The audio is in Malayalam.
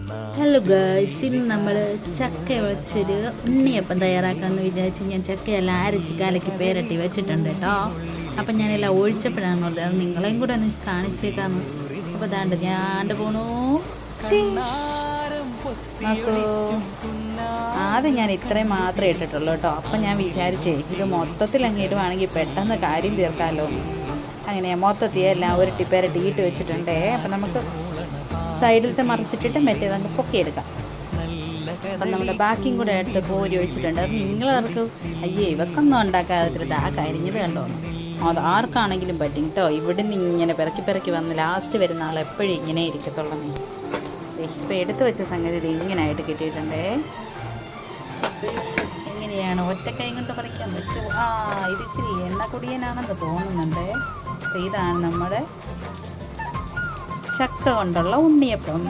ഹലോ ഗൈസ്, ഇന്ന് നമ്മൾ ചക്ക വെച്ചൊരു ഉണ്ണിയപ്പം തയ്യാറാക്കാമെന്ന് വിചാരിച്ച് ഞാൻ ചക്കയെല്ലാം അരച്ച് കലക്കി പേരട്ടി വെച്ചിട്ടുണ്ട് കേട്ടോ. അപ്പം ഞാനെല്ലാം ഒഴിച്ചപ്പോഴാണ് പറഞ്ഞത് നിങ്ങളെയും കൂടെ ഒന്ന് കാണിച്ചേക്കാന്ന്. അപ്പോൾ അതാണ്ട് ഞാണ്ട് പോണു. നോക്കൂ, ആദ്യം ഞാൻ ഇത്രയും മാത്രമേ ഇട്ടിട്ടുള്ളൂ കേട്ടോ. അപ്പം ഞാൻ വിചാരിച്ചേ ഇത് മൊത്തത്തിൽ അങ്ങ് ഇടുവാണെങ്കിൽ പെട്ടെന്ന് കാര്യം തീർക്കാമല്ലോ. അങ്ങനെ മൊത്തത്തിൽ എല്ലാം ഉരുട്ടി പേരട്ടി ഇട്ട് വെച്ചിട്ടുണ്ടേ. അപ്പം നമുക്ക് സൈഡിലത്തെ മറിച്ചിട്ടിട്ട് മറ്റേതങ്ങ് പൊക്കിയെടുക്കാം. അപ്പം നമ്മുടെ ബാക്കിയും കൂടെ എടുത്ത് കോരി ഒഴിച്ചിട്ടുണ്ട്. അത് നിങ്ങളവർക്ക് അയ്യേ ഇവക്കൊന്നും ഉണ്ടാക്കാതിട്ട് ആ കരിഞ്ഞത് കണ്ടോ, അത് ആർക്കാണെങ്കിലും പറ്റും കേട്ടോ. ഇവിടുന്ന് ഇങ്ങനെ പിറക്കി വന്ന് ലാസ്റ്റ് വരുന്ന ആൾ എപ്പോഴും ഇങ്ങനെ ഇരിക്കത്തുള്ളൂ. ഇപ്പം എടുത്ത് വെച്ച സംഗതി ഇത് ഇങ്ങനായിട്ട് കിട്ടിയിട്ടുണ്ടേ. എങ്ങനെയാണ് ഒറ്റക്കൈ കൊണ്ട് പറിക്കാൻ പറ്റുമോ? ഇത് ഇച്ചിരി എണ്ണ കുടിയനാണെന്ന് തോന്നുന്നുണ്ട്. ഇതാണ് നമ്മുടെ ചക്ക കൊണ്ടുള്ള ഉണ്ണിയപ്പം.